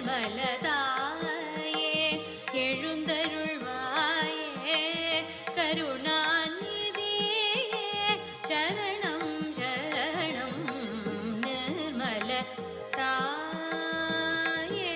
மலதாயே எழுந்தருள்வாயே கருணாநிதியே சரணம் சரணம் நிர்மல தாயே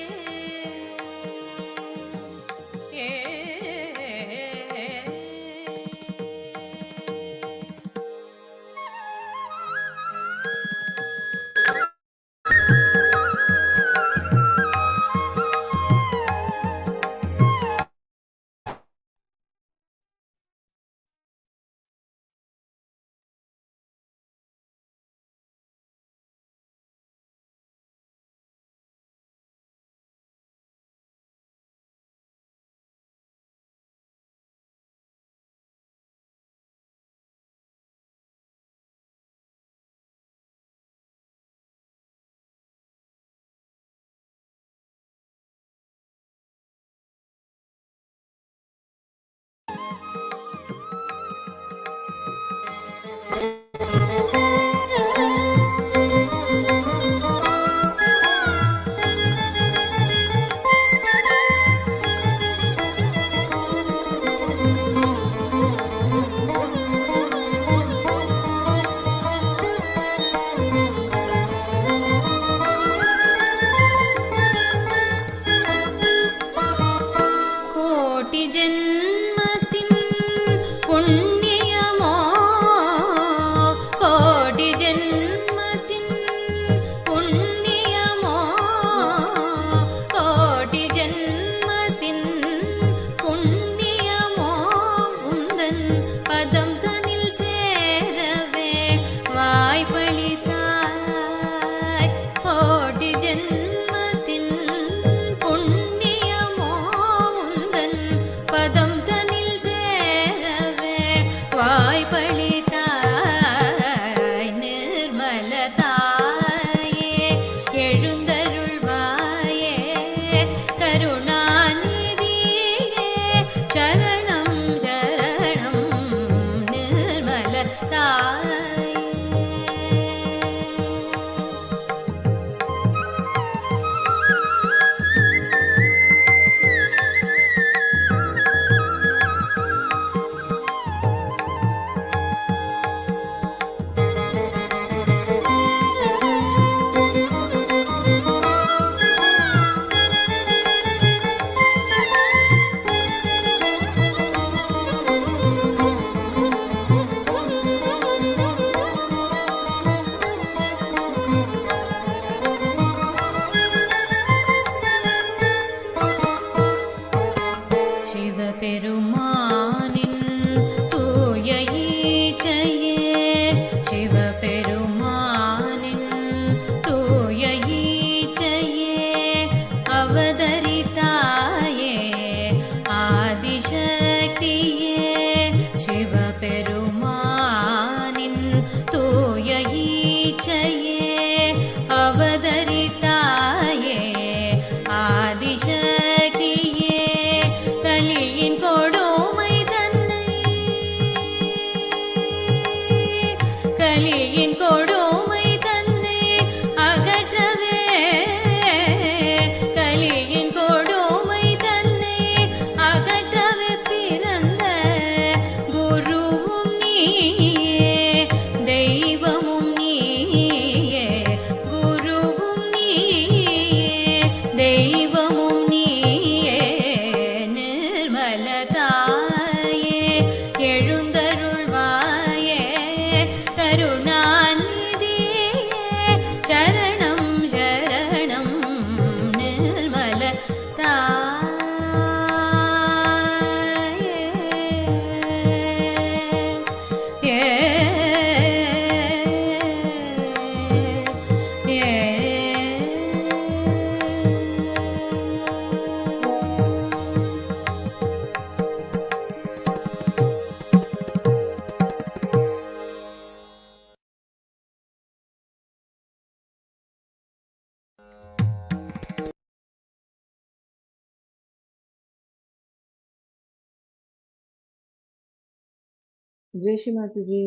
जय श्री माता जी।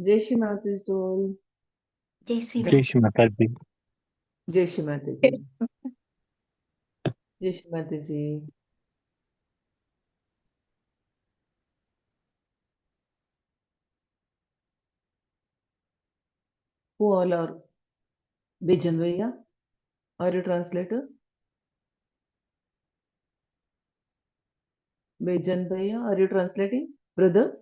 जय श्री माता जी टोल। जय श्री जय श्री माता जी। जय श्री माता जी। जय श्री माता जी। Who all are Bijan Bhaiya? Are you translator? Bijan Bhaiya, are you translating? Brother?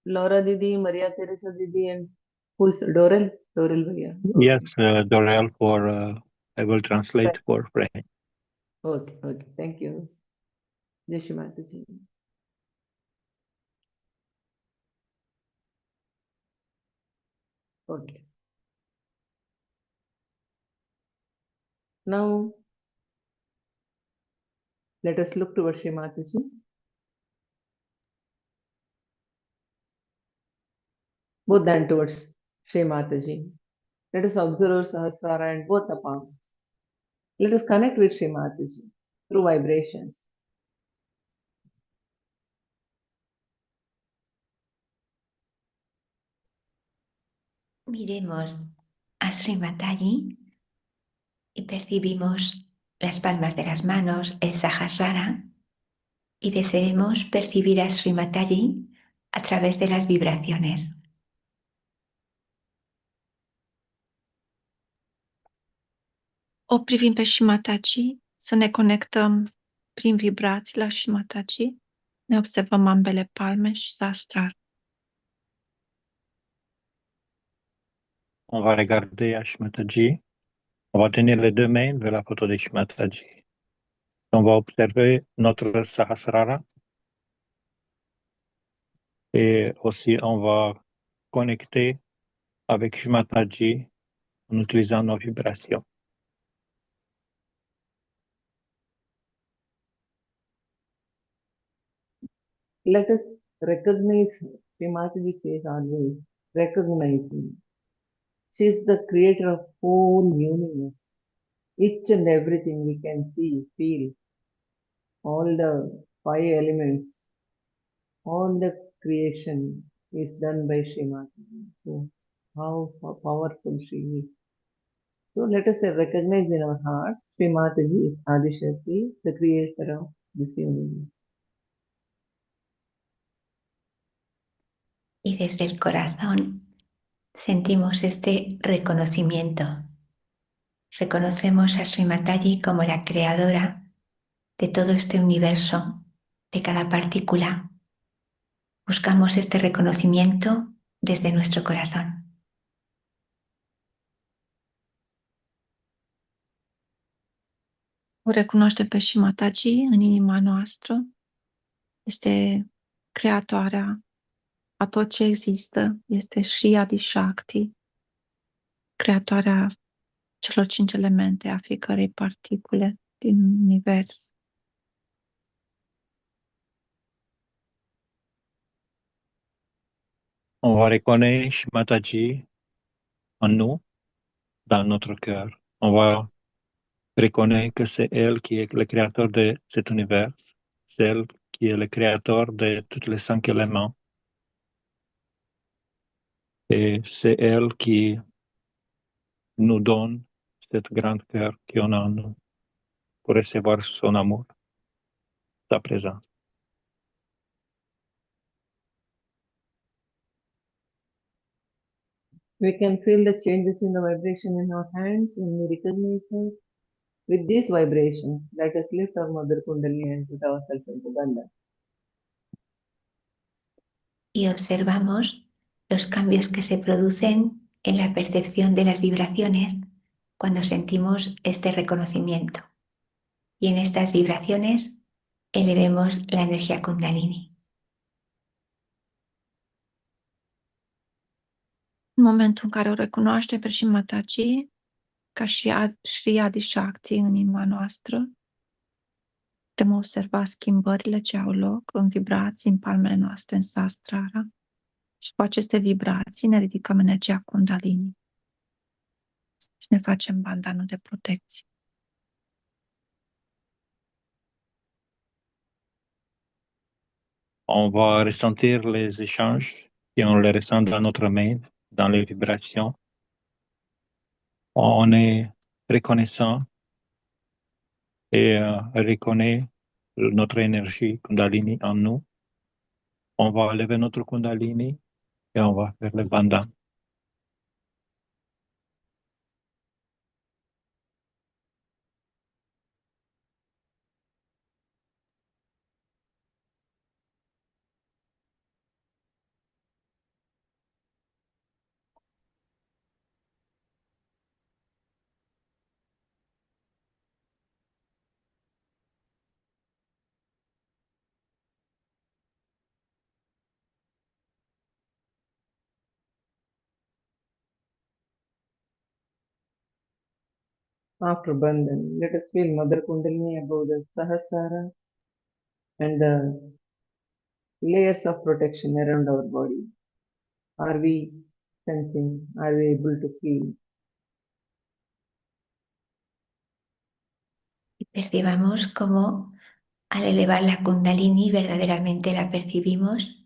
Laura Didi, Maria Teresa Didi, and who is Dorel? Dorel Bhaiya. Yes, Dorel for I will translate for Frank. Okay, okay. Thank you. Jai Shri Mata Ji. Okay. Now, let us look towards Shri Mata Ji. Both hand towards Shri Mata Ji. Let us observe our Sahasrara and both the palms. Let us connect with Shri Mata Ji through vibrations. Miremos a Sri Mataji y percibimos las palmas de las manos, el Sahasrara, y deseemos percibir a Sri Mataji a través de las vibraciones. O privim pe Shimataji, să ne conectăm prin vibrații la Shimataji. Ne observăm ambele palme și sahasrara. On va regarder à Shimataji. On va tenir les deux mains vers la photo de Shimataji. On va observer notre Sahasrara. Et aussi, on va connecter avec Shimataji en utilisant nos vibrations. Let us recognize her. Shri Mataji says always, recognize me. She is the creator of whole universe. Each and everything we can see, feel, all the five elements, all the creation is done by Shri Mataji. So, how powerful she is. So, let us recognize in our hearts, Shri Mataji is Adishakti, the creator of this universe. Y desde el corazón sentimos este reconocimiento. Reconocemos a Sri Mataji como la creadora de todo este universo, de cada partícula. Buscamos este reconocimiento desde nuestro corazón. O recunoaște pe Shimataji în inima noastră. Este creatoarea a tot ce există. Este Shri Adi Shakti, creatoarea celor 5 elemente, a fiecărei particule din univers. On va reconnaître Shimataji en nous, dans notre cœur. On va reconnaître que c'est elle qui est le créateur de cet univers, c'est elle qui est le créateur de tous les 5 éléments. Et c'est elle qui nous donne cette grande cœur qu'on a en nous pour recevoir son amour, sa présence. We can feel the changes in the vibration in our hands when we recognize her. With these vibrations, let us lift our Mother Kundalini and put ourselves into Bandha. Y observamos los cambios que se producen en la percepción de las vibraciones cuando sentimos este reconocimiento. Y en estas vibraciones elevemos la energía Kundalini. În momentul în care o recunoaște pe Shimataji ca și Shri Adi Shakti în inima noastră, putem observa schimbările ce au loc în vibrații în palmele noastre, în sahasrara. Și cu aceste vibrații ne ridicăm energia Kundalini și ne facem bandanul de protecție. On va ressentir les échanges et on les ressent dans notre main, dans les vibrations. On est reconnaissant et reconnaît notre énergie Kundalini en nous. On va lever notre Kundalini et on va faire le bandhan. After Bandhan, let us feel Mother Kundalini above the Sahasrara and the layers of protection around our body. Are we sensing? Are we able to feel? Y percibamos cómo al elevar la Kundalini verdaderamente la percibimos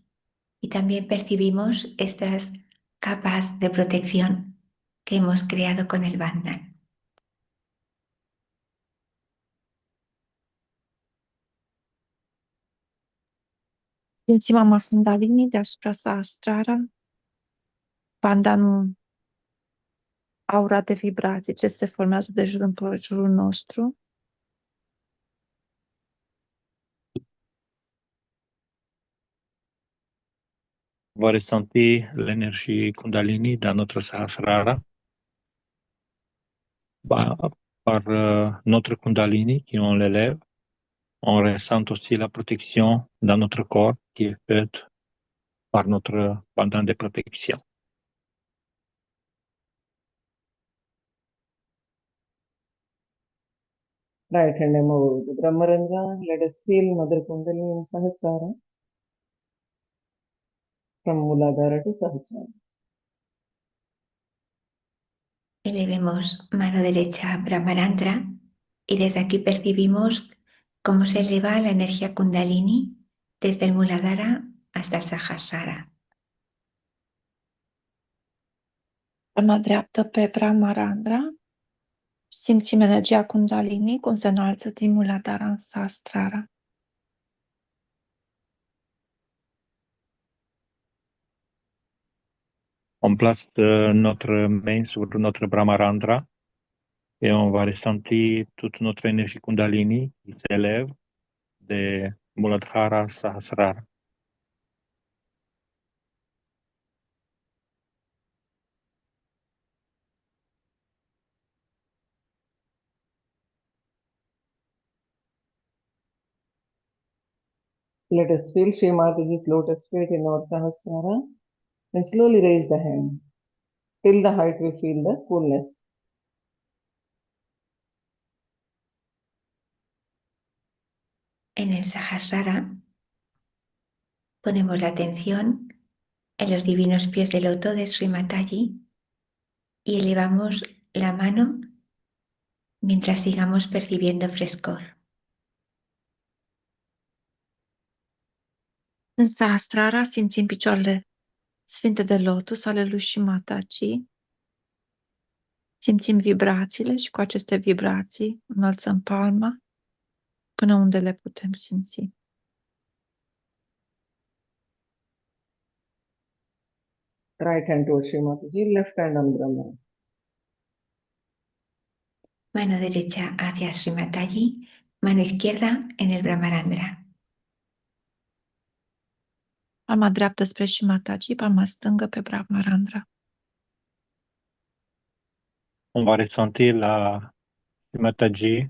y también percibimos estas capas de protección que hemos creado con el Bandhan. Simțim ama Kundalini deasupra Sahasrara, bandhanul, aura de vibrații ce se formează de jur împrejurul nostru. On va ressentir l'énergie Kundalini dans notre Sahasrara par notre Kundalini qui on l'élève. On ressent aussi la protection dans notre corps qui est faite par notre bandhan de protection. Right hand above the Brahmarandra, let us feel Mother Kundalini in Sahasrara from Muladhara to Sahasrara. Elevemos mano derecha a Brahmarandra y desde aquí percibimos cómo se eleva la energía Kundalini desde el Muladhara hasta el Sahasrara. Palma dreaptă pe Brahmarandra. Simțim energia Kundalini cum se înalță din Muladhara în Sahasrara. On place notre main sur notre Brahmarandra et on va ressentir toute notre énergie Kundalini qui s'élève de Muladhara Sahasrara. Let us feel Shri Mataji's lotus feet in our Sahasrara and slowly raise the hand. Till the height we feel the coolness. En el Sahasrara ponemos la atención en los divinos pies de loto de Sri Mataji y elevamos la mano mientras sigamos percibiendo frescor. În Sahasrara simțim picioarele sfinte de lotus ale lui Shri Mataji. Simțim vibrațiile și cu aceste vibrații înălțăm palma până unde le putem simți. Right hand towards Shri Mataji, left hand on Brahma. Mano derecha hacia Sri Mataji, mano izquierda en el Brahmarandra. Palma dreaptă spre Shri Mataji, palma stângă pe Brahmarandra. On va ressentir la Mataji,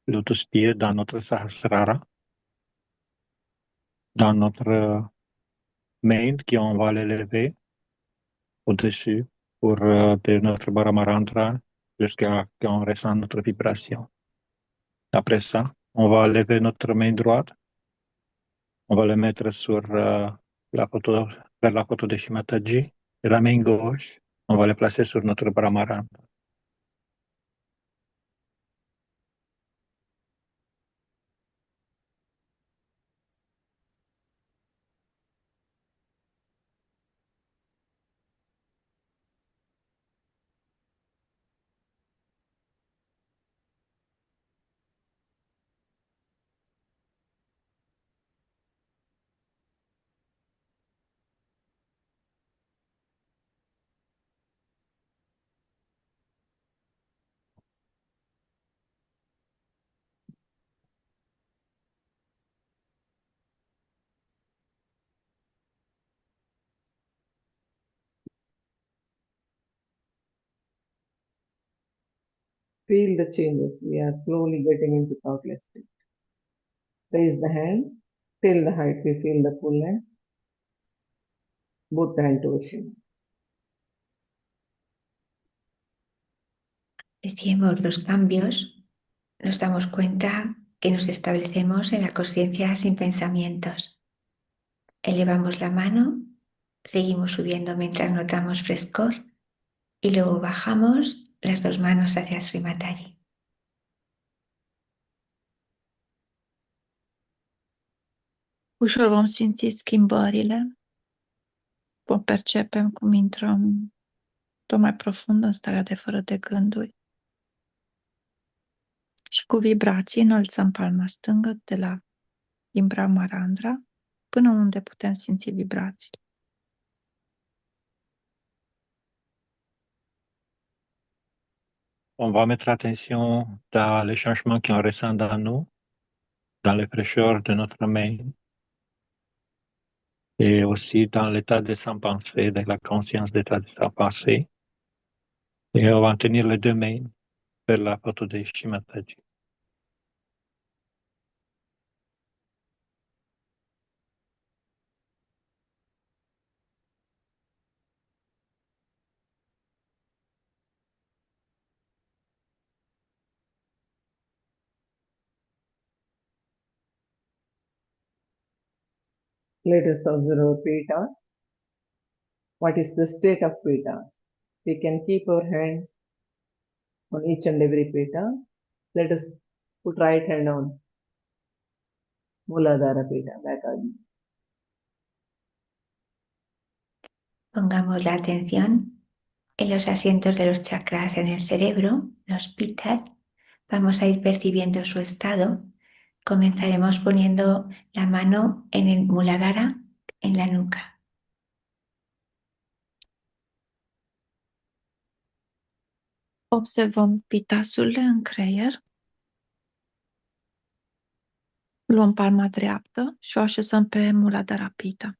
lotus pied dans notre Sahasrara, dans notre main qui on va l'élever au-dessus pour de notre Brahmarandra jusqu'à ce qu'on ressent notre vibration. Après ça, on va lever notre main droite, on va le mettre sur la photo, vers la photo de Shri Mataji, et la main gauche, on va le placer sur notre Brahmarandra. Feel the changes. We are slowly getting into thoughtless state. Raise the hand. Till the height we feel the coolness. Both the hand to chin. Apreciemos los cambios, nos damos cuenta que nos establecemos en la conciencia sin pensamientos. Elevamos la mano, seguimos subiendo mientras notamos frescor y luego bajamos las dos manos hacia Sri Mataji. Ușor vom simți schimbările, vom percepe cum intrăm tot mai profund în starea de fără de gânduri. Și cu vibrații înălțăm palma stângă din Brahmarandra până unde putem simți vibrațiile. On va mettre attention dans les changements qu'on ressent dans nous, dans les fraîcheurs de notre main, et aussi dans l'état de sans-pensée, de la conscience d'état de sans-pensée. Et on va tenir les deux mains vers la photo de Shimataji. Let us observe Pitas. What is the state of Pitas? We can keep our hand on each and every Pita. Let us put right hand on Muladhara Pita, Bakaji. Pongamos la atención en los asientos de los chakras en el cerebro, los pitas. Vamos a ir percibiendo su estado. Comenzaremos poniendo la mano en el Muladhara, en la nuca. Observăm pitasurile în creier. Luăm palma dreaptă și o așezăm pe Muladhara Pita.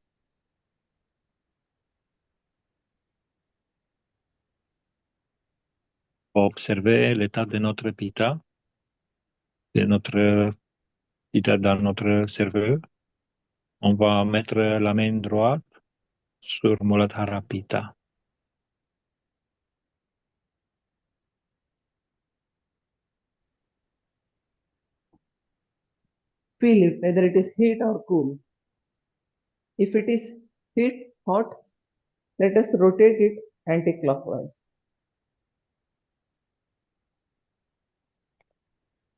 On va observer l'état de notre pita, de notre pita dans notre cerveau. On va mettre la main droite sur Muladhara Pita. Feel it, whether it is heat or cool. If it is heat, hot, let us rotate it anti-clockwise.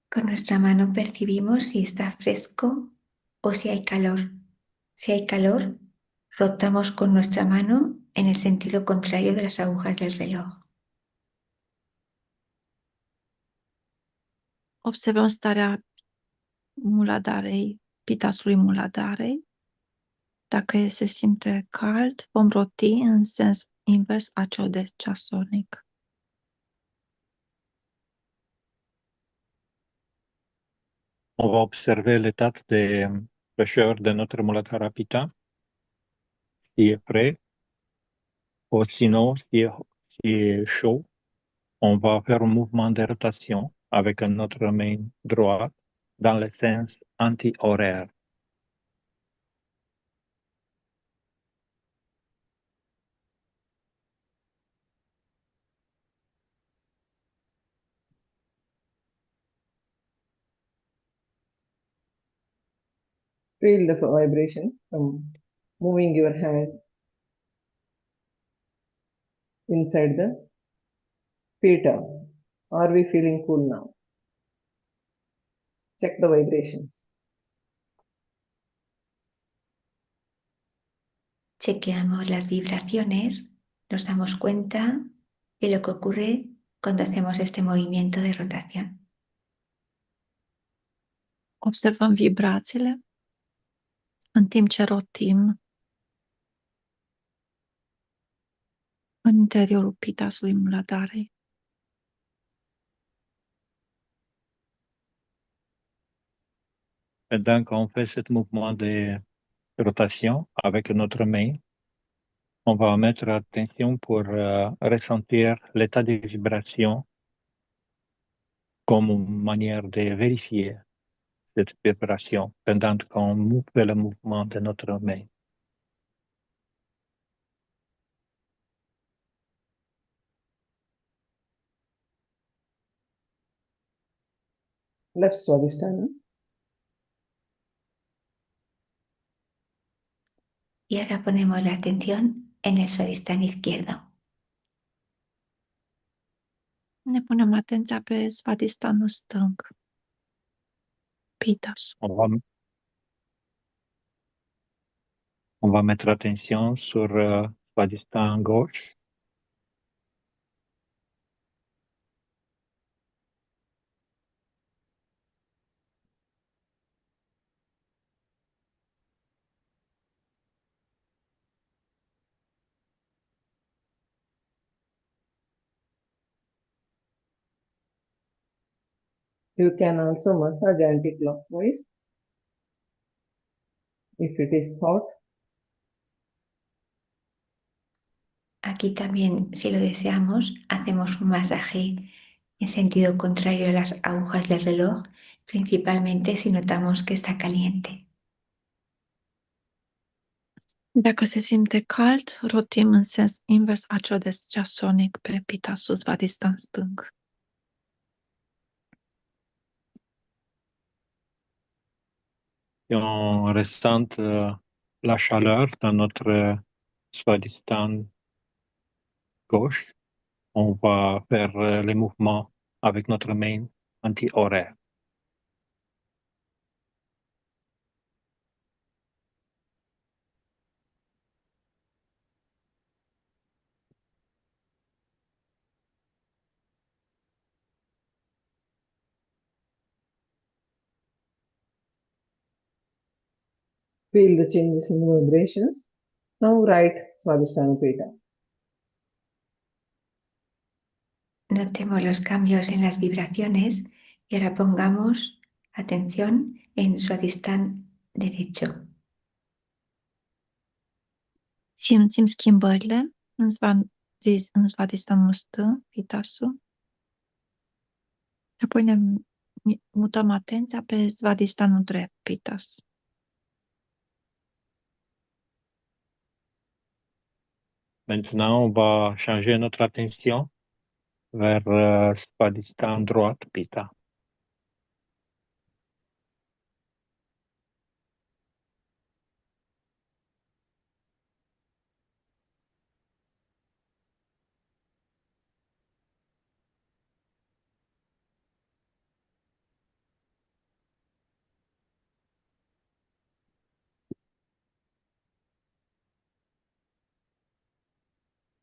Con nuestra mano percibimos si está fresco o si hay calor. Si hay calor, rotamos con nuestra mano en el sentido contrario de las agujas del reloj. Observăm starea Muladharei, pitasului Muladharei. Dacă se simte cald, vom roti în sens invers a cel de ceasornic. On va observer l'état de fraîcheur de notre Muladhara Pita, s'il est frais, ou sinon, s'il est chaud, on va faire un mouvement de rotation avec notre main droite dans le sens anti-horaire. Feel the vibration from moving your hand inside the Pita. Are we feeling cool now? Check the vibrations. Chequeamos las vibraciones, nos damos cuenta de lo que ocurre cuando hacemos este movimiento de rotación. Observăm vibrațiile în timp ce rotim în interiorul pitasului Muladharei. Pendant qu'on fait ce mouvement de rotation avec notre main, on va mettre attention pour ressentir l'état de vibration comme une manière de vérifier cette vibration pendant qu'on fait le mouvement de notre main. Left Swadhisthana. Y ahora ponemos la atención en el Svadhisthana izquierdo. Ne punem atenția pe Svadistanul stâng, Pitas. On va mettre attention sur Svadhisthana gauche. You can also massage anti-clockwise if it is hot. Aquí también, si lo deseamos, hacemos un masaje en sentido contrario a las agujas del reloj, principalmente si notamos que está caliente. Dacă se simte cald, rotim în sens invers aciodes ceasonic pe Pitasul Svadhistan stâng. Et on ressent la chaleur dans notre Svadhisthana gauche. On va faire les mouvements avec notre main anti-horaire. Feel the changes in the vibrations. Now right Swadhisthana Pita. Notemos los cambios en las vibraciones y ahora pongamos atención en Svadhisthana derecho. Simțim schimbările în Svadistanul stâng, Pitasul. Apoi ne mutăm atenția pe Svadistanul drept, Pitas. Maintenant, on va changer notre attention vers Svadhisthana droite, Pita.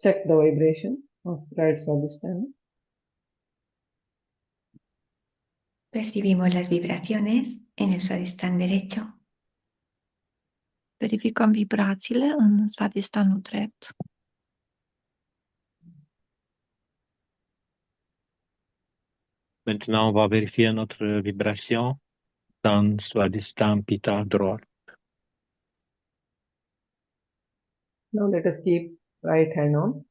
Check the vibration of right Swadhisthana. Percibimos las vibraciones en el Svadhisthana derecho. Verificăm vibrațiile în Svadistanul drept. Maintenant, on va vérifier notre vibration dans Svadhisthana Pita droite. Now let us keep right hand on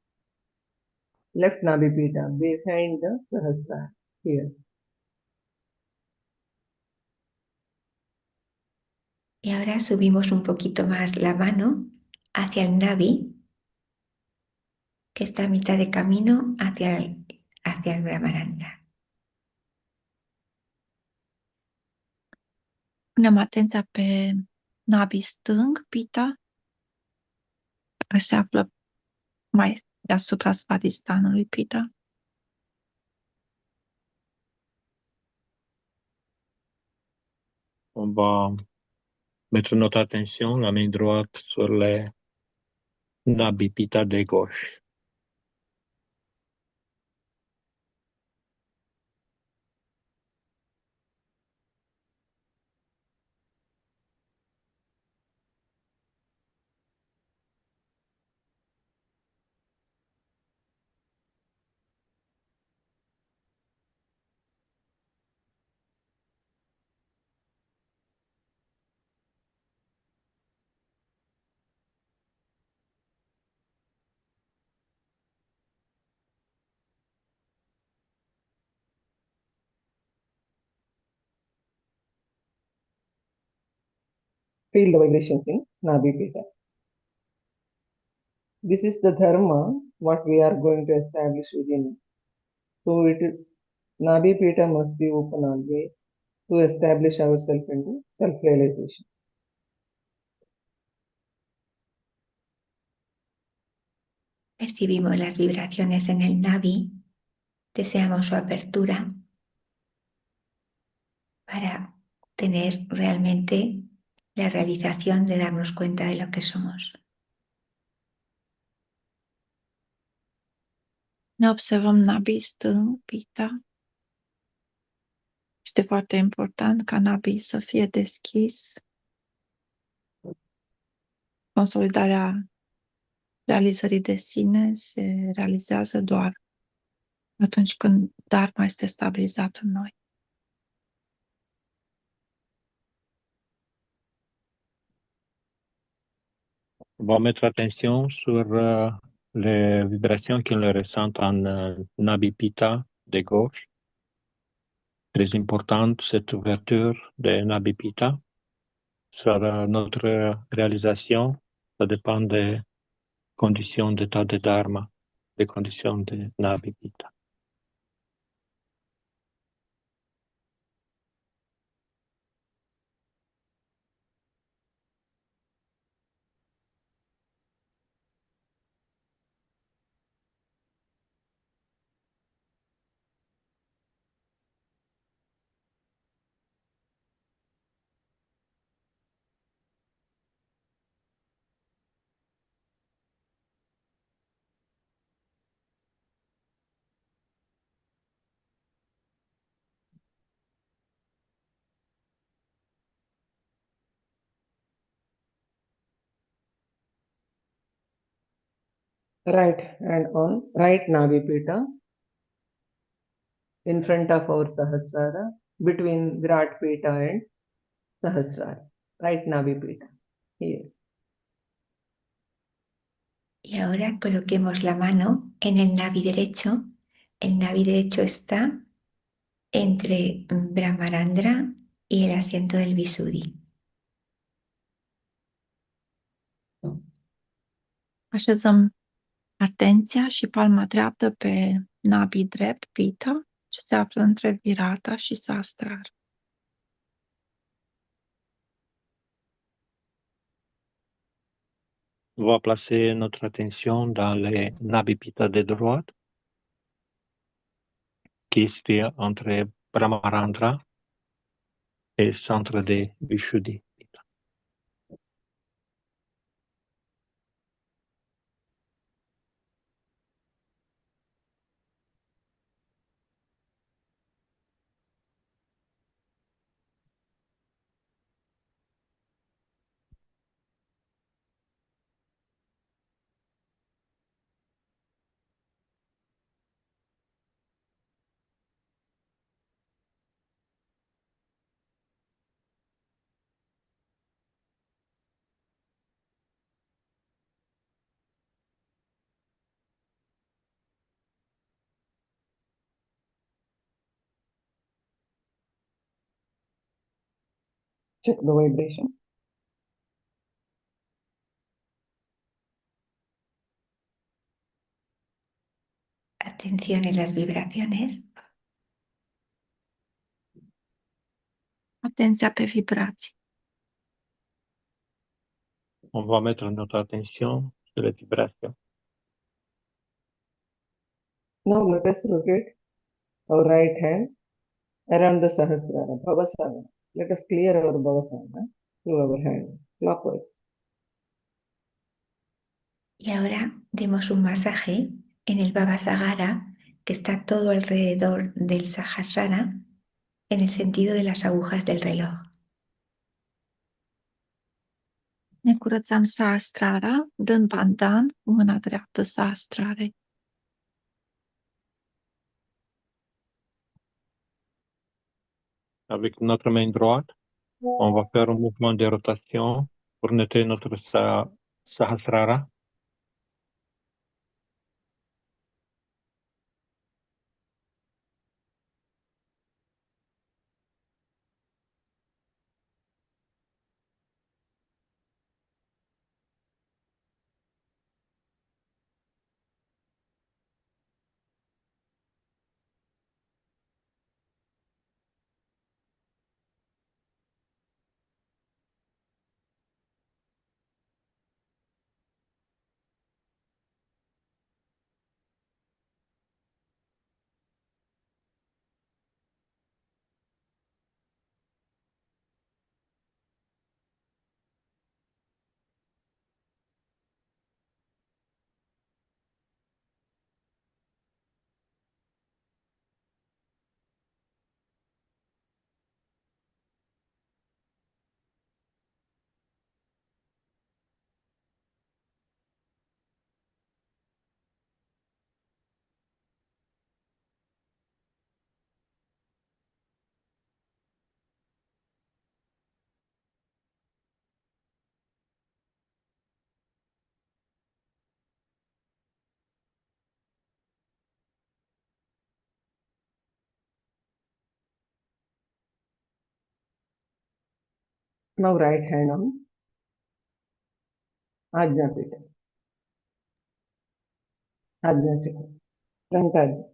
left Nabhi Pita behind the Sahasrara here. Y ahora subimos un poquito más la mano hacia el Navi, que está a mitad de camino hacia el Brahmaranda. Punem atenția pe nabii stâng, Pita, care se află mai deasupra Svadistanului, Pita. On va mettre notre attention, la main droite, sur les Nabhi Pita de gauche. Feel the vibrations in Nabhi Pita. This is the dharma what we are going to establish within us. So Nabhi Pita must be open always to establish ourselves into self-realization. Percibimos las vibraciones en el Navi, deseamos su apertura para tener realmente la realización de darnos cuenta de lo que somos. Ne observăm nabii stâng, pita. Este foarte important ca nabii să fie deschis. Consolidarea realizării de sine se realizează doar atunci când Dharma este stabilizat în noi. On va mettre attention sur les vibrations qu'on le ressent en Nabhi Pita de gauche. Très importante cette ouverture de Nabhi Pita. Sur notre réalisation, ça dépend des conditions d'état de Dharma, des conditions de Nabhi Pita. Right hand on right Nabhi Pita in front of our Sahasrara, between Virat Pita and Sahasrara. Right Nabhi Pita. Here. Y ahora coloquemos la mano en el Navi derecho. El Navi derecho está entre Brahmarandra y el asiento del Visuddhi. Așezăm atenția și palma dreaptă pe nabii drept, pita, ce se află între virata și sastrar. On va placer notre attention dans les Nabhi Pita de droite, qui se fait entre Brahmarandra et centre de Vishuddhi. Check the vibration. Atención en las vibraciones. Atenția pe vibrații. On va mettre notre attention sur les vibrations. Now let us rotate our right hand around the Sahasrara, Bhavasana. Let us clear our Bhavasana through our hand, clockwise. Y ahora demos un masaje en el Babasagara, que está todo alrededor del Sahasrara, en el sentido de las agujas del reloj. Ne curățăm sastrara, dând bandan cu mâna dreaptă sastrarei. Avec notre main droite, on va faire un mouvement de rotation pour nettoyer notre Sahasrara. Now right hand on Ajnapita. Ajnachakra. Front Ajna.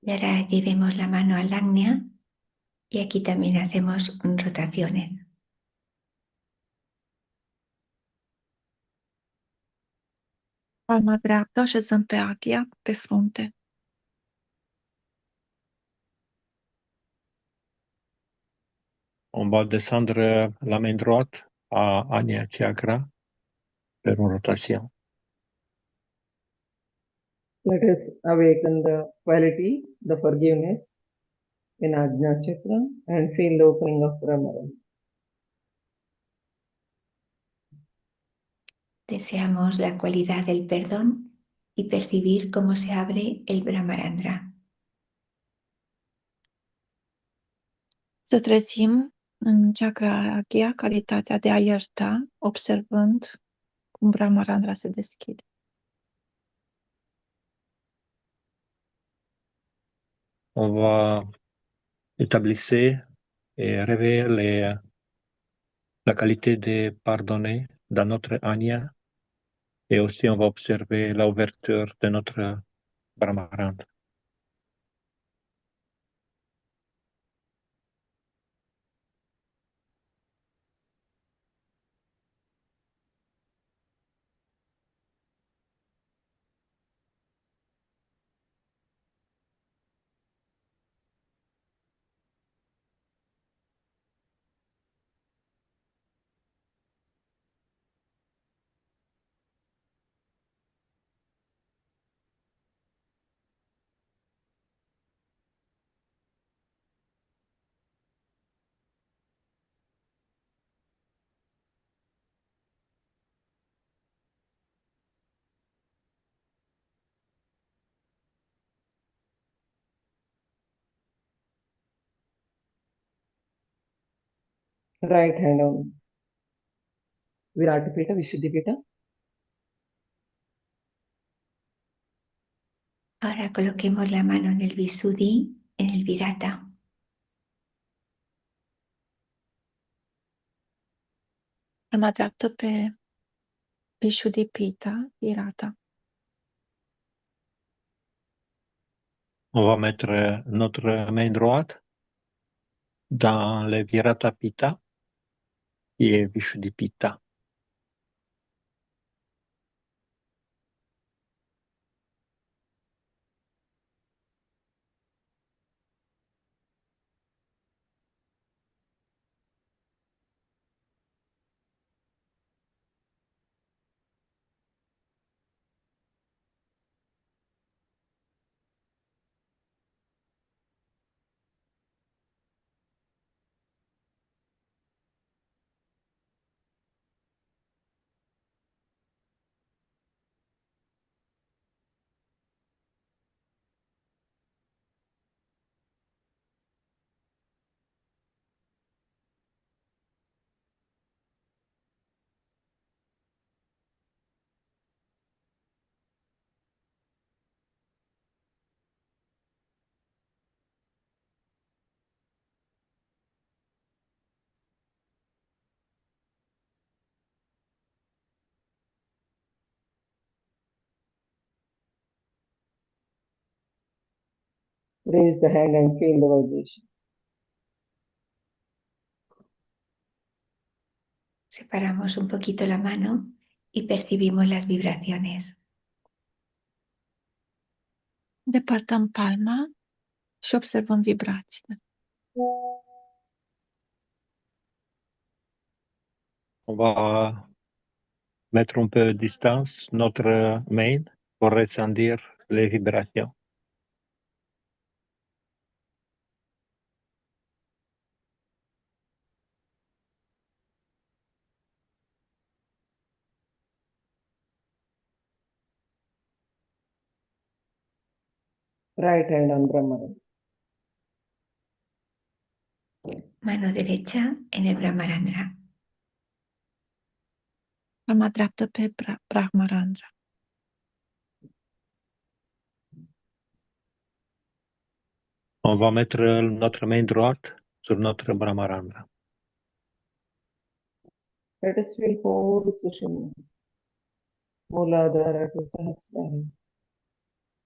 Y ahora llevemos la mano al Agnya y aquí también hacemos rotaciones. Palma dreaptă așezăm pe Agya, pe frunte. On va descendre la main droite à Anya Chakra, faire une rotation. Let us awaken the quality, the forgiveness in Ajna Chakra and feel the opening of Brahmarandra. Deseamos la cualidad del perdón y percibir cómo se abre el Brahmarandra. Să trezim în chakra Agya calitatea de a ierta, observând cum Brahmarandra se deschide. On va établir et révéler la qualité de pardonner dans notre Anya et aussi on va observer l'ouverture de notre Brahmarandra. Right hand on Viratapita, Vishuddhipita. Ahora coloquemos la mano en el Visuddhi, en el Virata. Palma dreaptă pe Vishuddhipita, Virata. On va mettre notre main droite dans le Virata Pitta et Vishuddhipita. Raise the hand and feel the vibration. Separamos un poquito la mano y percibimos las vibraciones. Depărtăm palma și observăm vibrațiile. On va mettre un peu de distance notre main pour ressentir les vibrations. Right hand on Brahmarandra. Mano derecha en el Brahmarandra. Palma dreaptă pe Brahmarandra. On va mettre notre main droite sur notre Brahmarandra. Let us feel whole Sushumna, Muladhara to Sahasrara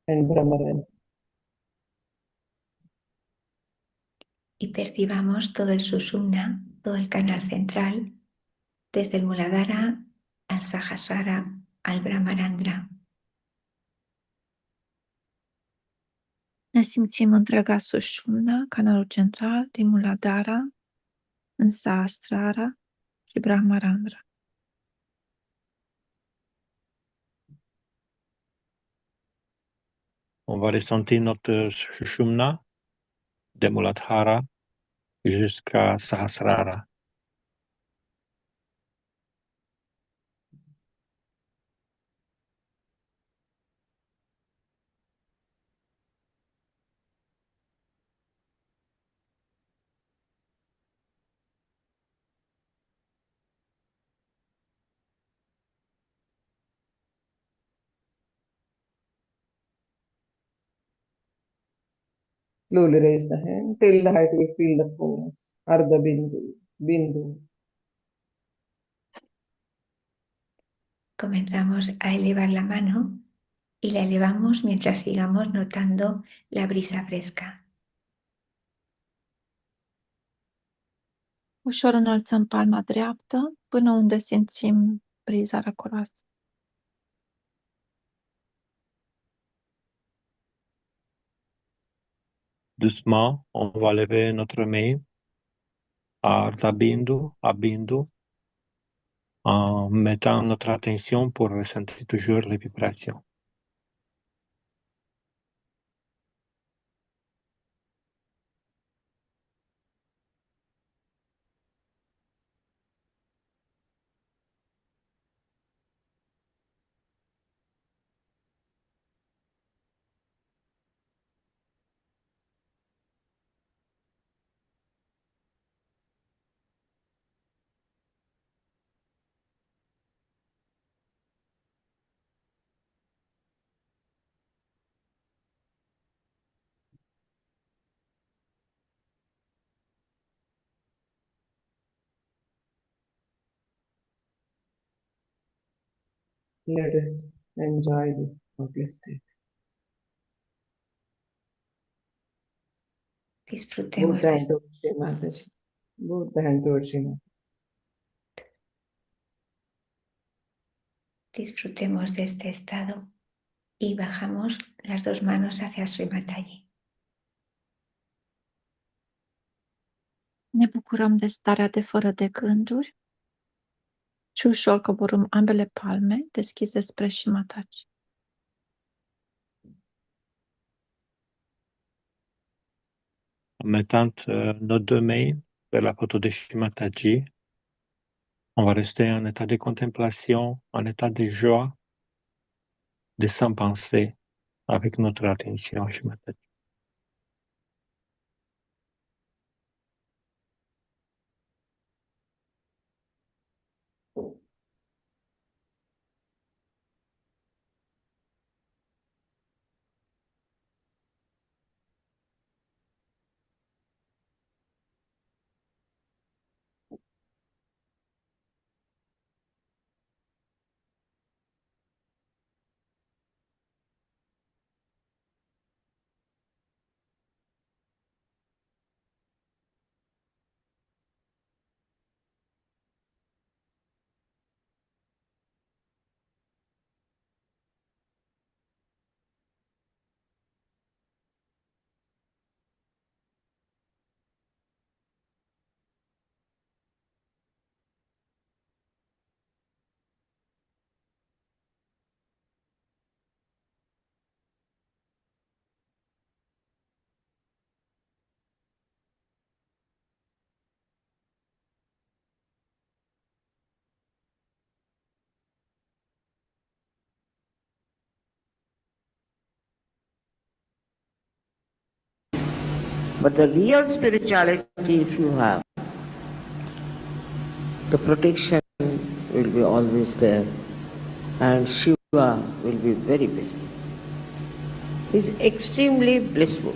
and Brahmarandra. Y percibamos todo el Sushumna, todo el canal central, desde el Muladhara al Sahasrara, al Brahmarandra. Ne simțim întreaga Sushumna, canalul central, din Muladhara, în Sahasrara și Brahmarandra. On va ressentir notre Sushumna de Muladhara jusqu'à Sahasrara. Slowly raise the hand till the height you feel the fullness. Ardha Bindu, Bindu. Comenzamos a elevar la mano y la elevamos mientras sigamos notando la brisa fresca. Ușor înălțăm palma dreaptă până unde simțim briza răcoroasă. Doucement, on va lever notre main à Ardha Bindu, à Bindu, en mettant notre attention pour ressentir toujours les vibrations. Let us enjoy this lovely state. Disfrutemos Both the hand towards Shri Mataji. Both the hand towards Shri Mataji. Disfrutemos de este estado y bajamos las dos manos hacia Sri Mataji. Ne bucurăm de starea de fără de gânduri și ușor coborâm ambele palme deschise spre Shri Mataji. En mettant nos deux mains vers la photo de Shri Mataji, on va rester en état de contemplation, en état de joie, de sans penser, avec notre attention à Shri Mataji. But the real spirituality, if you have, the protection will be always there, and Shiva will be very blissful. He is extremely blissful.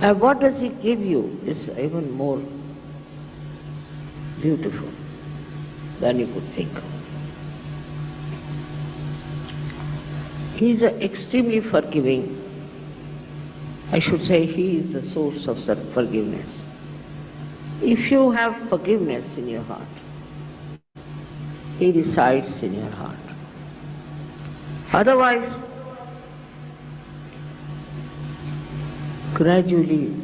And what does he give you is even more beautiful than you could think. He is extremely forgiving. I should say he is the source of forgiveness. If you have forgiveness in your heart, he resides in your heart. Otherwise, gradually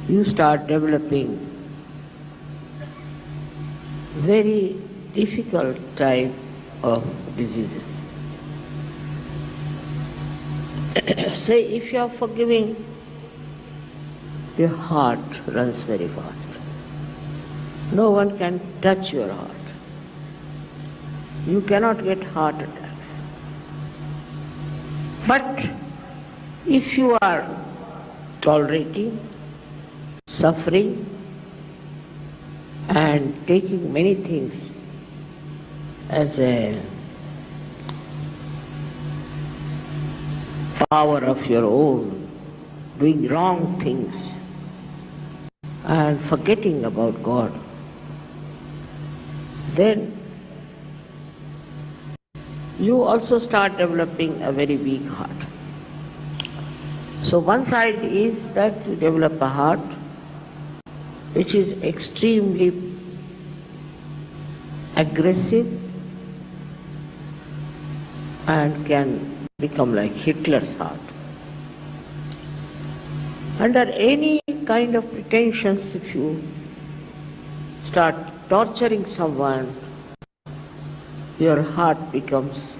you start developing very difficult type of diseases. Say, if you are forgiving, your heart runs very fast. No one can touch your heart. You cannot get heart attacks. But if you are tolerating, suffering, and taking many things as a power of your own, doing wrong things, and forgetting about God, then you also start developing a very weak heart. So one side is that you develop a heart which is extremely aggressive and can become like Hitler's heart. Under any kind of pretensions, if you start torturing someone, your heart becomes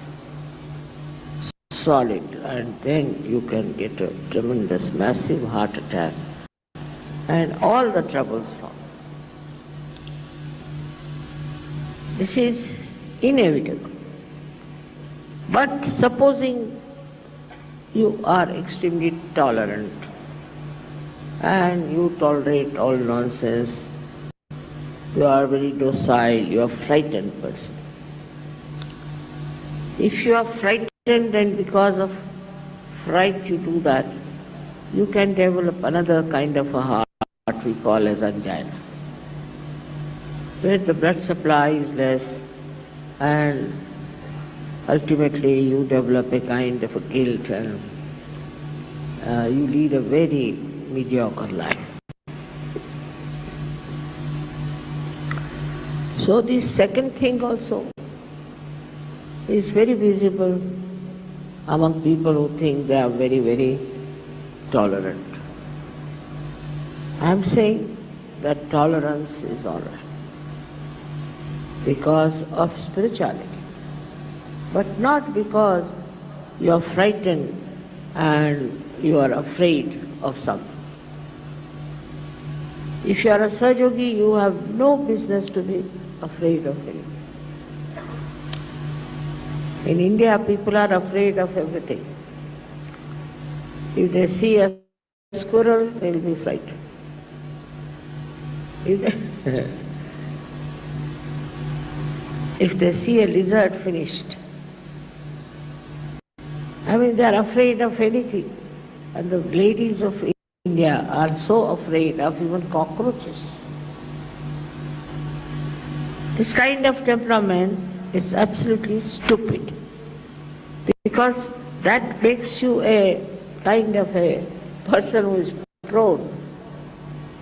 solid, and then you can get a tremendous, massive heart attack, and all the troubles follow. This is inevitable. But supposing you are extremely tolerant and you tolerate all nonsense, you are very docile, you are a frightened person. If you are frightened and because of fright you do that, you can develop another kind of a heart we call as angina, where the blood supply is less and ultimately you develop a kind of a guilt and you lead a very mediocre life. So this second thing also is very visible among people who think they are very, very tolerant. I am saying that tolerance is all right because of spirituality, but not because you are frightened and you are afraid of something. If you are a Sahaja-yogi, you have no business to be afraid of anything. In India, people are afraid of everything. If they see a squirrel, they will be frightened. If they see a lizard, finished. I mean, they are afraid of anything. And the ladies of India are so afraid of even cockroaches. This kind of temperament is absolutely stupid, because that makes you a kind of a person who is prone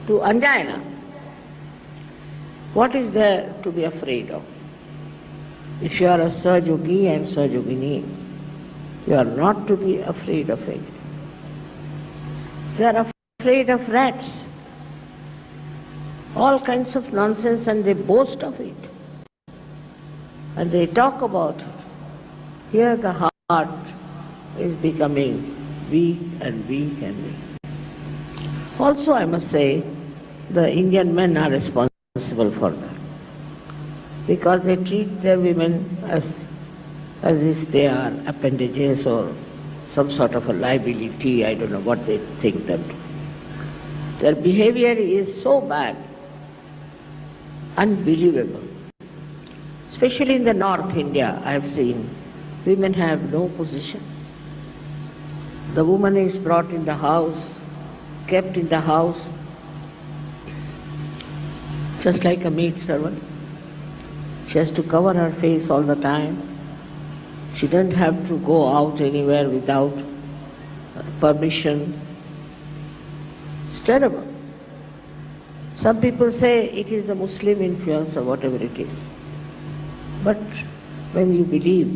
to angina. What is there to be afraid of? If you are a Sahaja-yogi and Sahaja-yogini, you are not to be afraid of anything. They are afraid of rats, all kinds of nonsense, and they boast of it. And they talk about it. Here the heart is becoming weak and weak and weak. Also, I must say, the Indian men are responsible for that, because they treat their women as if they are appendages or some sort of a liability. I don't know what they think them to. Their behavior is so bad, unbelievable. Especially in the North India, I have seen women have no position. The woman is brought in the house kept in the house just like a maid servant. She has to cover her face all the time. She doesn't have to go out anywhere without permission. It's terrible. Some people say it is the Muslim influence or whatever it is. But when you believe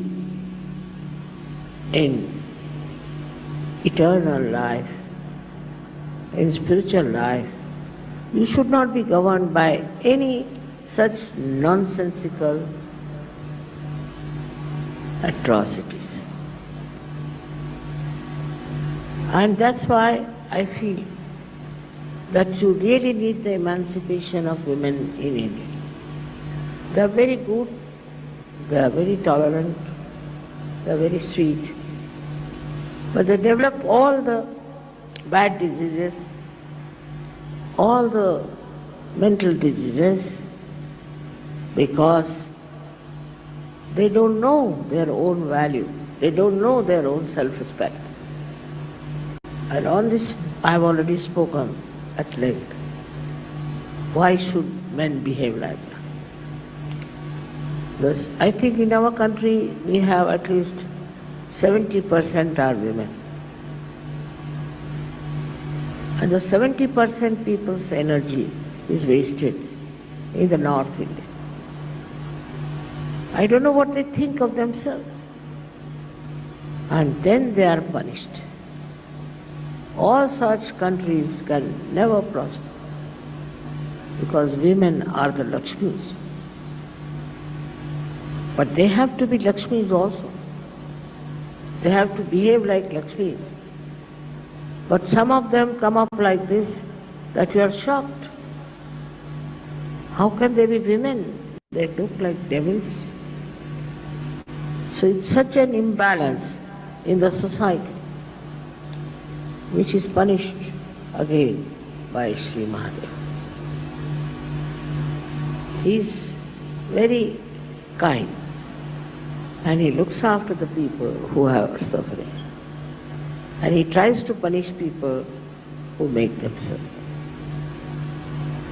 in eternal life, in spiritual life, you should not be governed by any such nonsensical atrocities. And that's why I feel that you really need the emancipation of women in India. They are very good, they are very tolerant, they are very sweet, but they develop all the bad diseases, all the mental diseases, because they don't know their own value, they don't know their own self-respect. And on this I have already spoken at length. Why should men behave like that? Because I think in our country we have at least 70% are women. And the 70% people's energy is wasted in the North India. I don't know what they think of themselves. And then they are punished. All such countries can never prosper because women are the Lakshmis. But they have to be Lakshmis also. They have to behave like Lakshmis. But some of them come up like this that you are shocked. How can they be women? They look like devils. So it's such an imbalance in the society, which is punished again by Sri Mahadev. He is very kind and he looks after the people who are suffering. And he tries to punish people who make them suffer.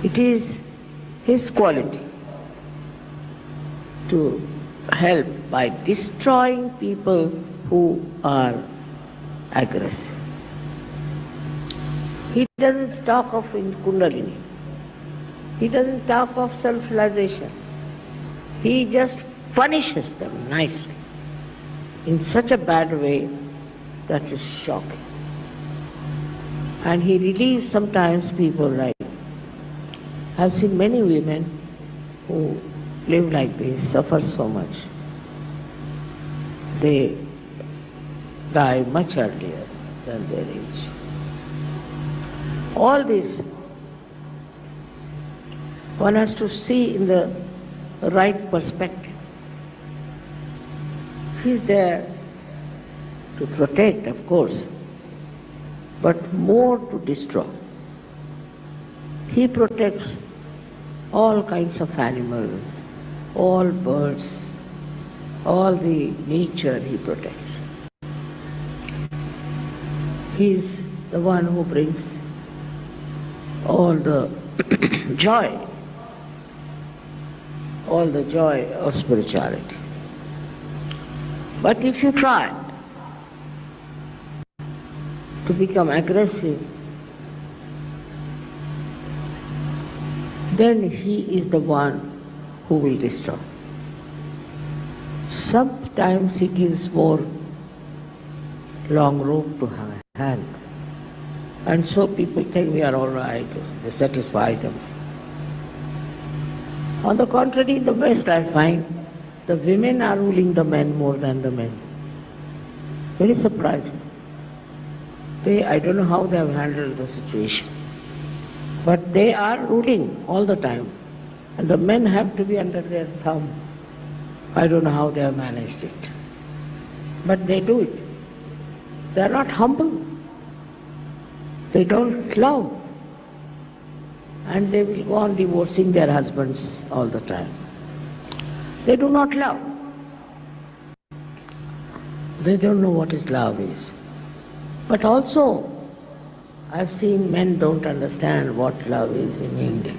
It is his quality to help by destroying people who are aggressive. He doesn't talk of Kundalini. He doesn't talk of self-realization. He just punishes them nicely in such a bad way that is shocking. And he relieves sometimes people like, I've seen many women who live like this, suffer so much. They die much earlier than their age. All this one has to see in the right perspective. He is there to protect, of course, but more to destroy. He protects all kinds of animals, all birds, all the nature he protects. He is the one who brings all the joy of spirituality. But if you try to become aggressive, then he is the one who will destroy. Sometimes he gives more long rope to hand. And so people think we are all right, they satisfy themselves. On the contrary, in the West I find the women are ruling the men more than the men. Very surprising. I don't know how they have handled the situation. But they are ruling all the time. And the men have to be under their thumb. I don't know how they have managed it. But they do it. They are not humble. They don't love. And they will go on divorcing their husbands all the time. They do not love. They don't know what is love is. But also, I've seen men don't understand what love is in India.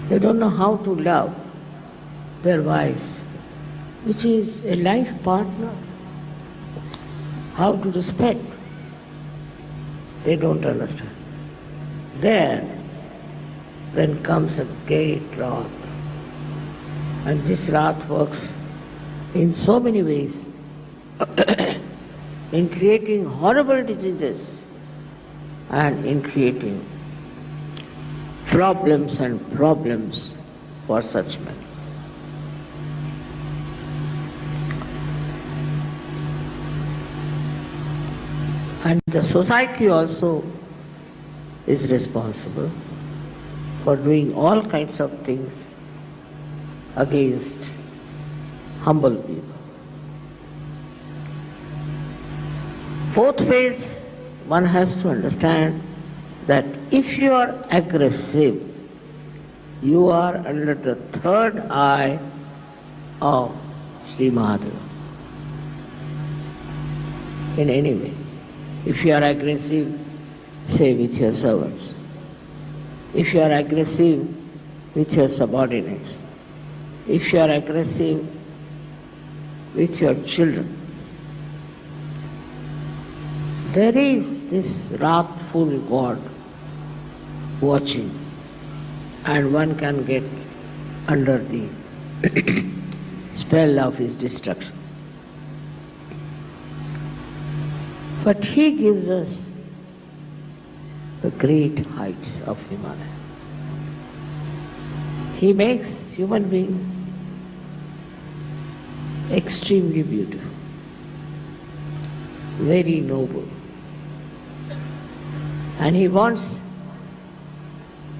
They don't know how to love their wives, which is a life partner. How to respect. They don't understand. There, then comes a great wrath. And this wrath works in so many ways in creating horrible diseases and in creating problems and problems for such men. And the society also is responsible for doing all kinds of things against humble people. Fourth phase, one has to understand that if you are aggressive, you are under the third eye of Sri Mahadeva. In any way. If you are aggressive, say with your servants. If you are aggressive with your subordinates. If you are aggressive with your children. There is this wrathful God watching, and one can get under the spell of his destruction. But he gives us the great heights of Himalaya. He makes human beings extremely beautiful, very noble. And he wants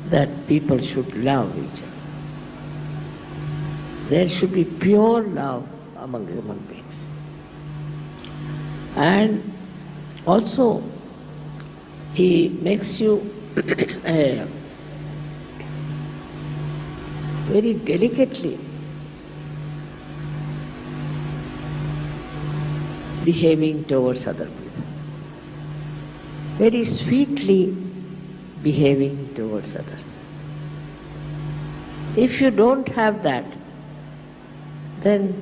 that people should love each other. There should be pure love among human beings. And also, he makes you very delicately behaving towards other people, very sweetly behaving towards others. If you don't have that, then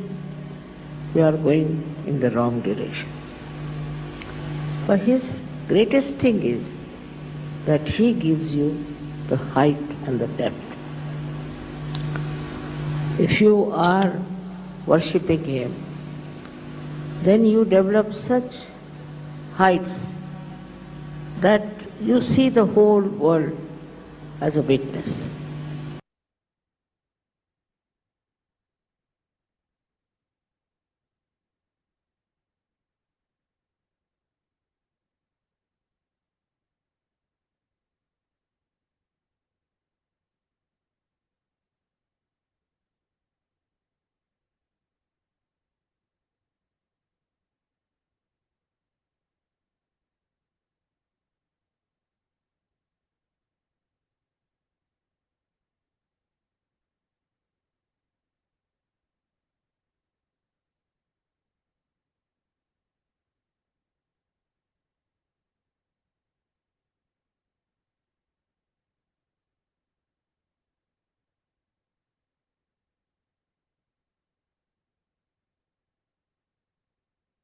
you are going in the wrong direction. For his greatest thing is that he gives you the height and the depth. If you are worshipping him, then you develop such heights that you see the whole world as a witness.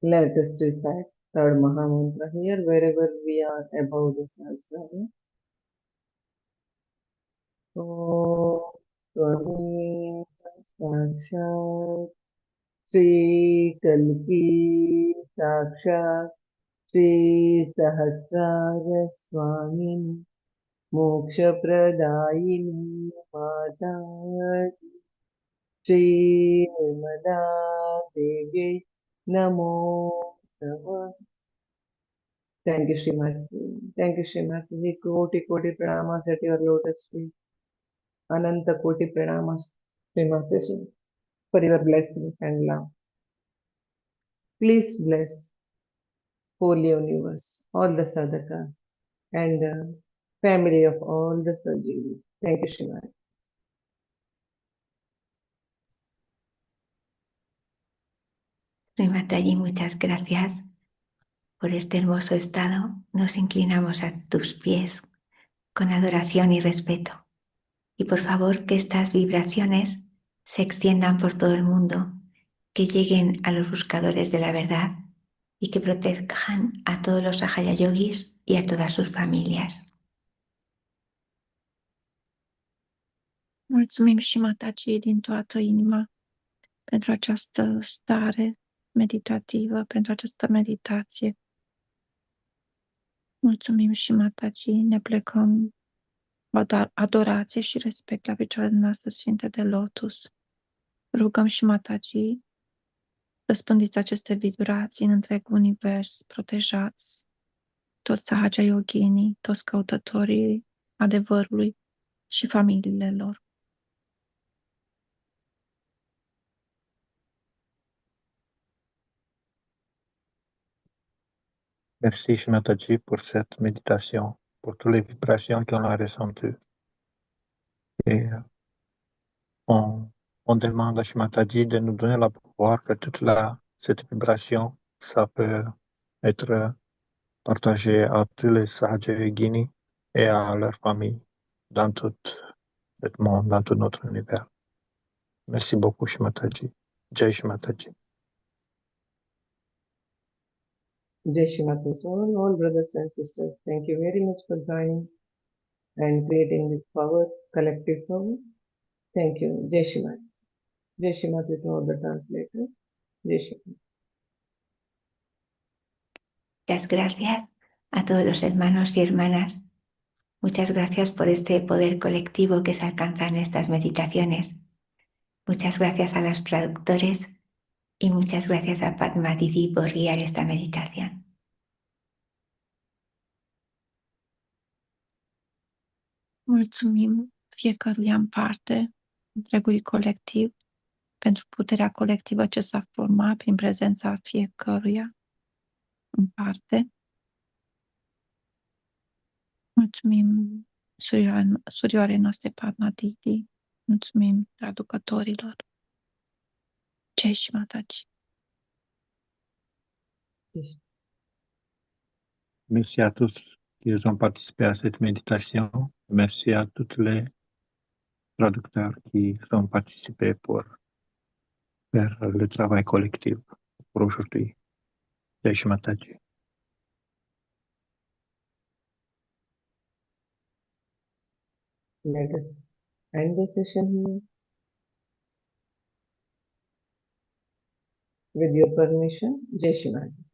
Let us recite third Mahamantra here, wherever we are above the Sahasrara. Om Swami Sakshat Shri Kalki Sakshat Shri Sahasrara Swami Moksha Pradayini Mata Shri Nirmala Devi Namo Namah. Thank you, Srimati. Thank you, Srimati. Koti Koti Pranamas at your lotus feet. Ananta Koti Pranamas, Srimati, for your blessings and love. Please bless whole universe, all the sadhakas, and the family of all the surgeries. Thank you, Srimati. Sri Mataji, muchas gracias por este hermoso estado, nos inclinamos a tus pies con adoración y respeto. Y por favor, que estas vibraciones se extiendan por todo el mundo, que lleguen a los buscadores de la verdad y que protejan a todos los Sahaya Yogis y a todas sus familias. Mulțumim și Mataji din toată inima pentru această stare meditativă, pentru această meditație. Mulțumim și Mataji, ne plecăm cu adorație și respect la picioarele noastre sfinte de lotus. Rugăm și Mataji, răspândiți aceste vibrații în întreg univers, protejați toți Sahaja Yoginii, toți căutătorii adevărului și familiile lor. Merci Shimataji pour cette méditation, pour toutes les vibrations qu'on a ressenties. Et on demande à Shimataji de nous donner la pouvoir que cette vibration, ça peut être partagé à tous les Sahaja Yogini et à leurs familles dans tout le monde, dans tout notre univers. Merci beaucoup Shimataji. Jai Shimataji. Jai Shri Mataji. All brothers and sisters, thank you very much for joining and creating this power, collective power. Thank you. Jai Shri Mataji. Jai Shri Mataji to all the translators. Jai Shri Mataji. Muchas gracias a todos los hermanos y hermanas. Muchas gracias por este poder colectivo que se alcanza en estas meditaciones. Muchas gracias a los traductores y muchas gracias a Padma Didi por guiar esta meditación. Mulțumim fiecăruia în parte, întregului colectiv, pentru puterea colectivă ce s-a format prin prezența fiecăruia în parte. Mulțumim surioarei noastre Padma Didi, mulțumim traducătorilor. Jai Shri Mataji. Merci à tous qui ont participé à cette méditation. Merci à tous les traducteurs qui ont participé pour faire le travail collectif pour aujourd'hui. Jai Shri Mataji. Let us end the session here. With your permission, Jai Shri Mataji.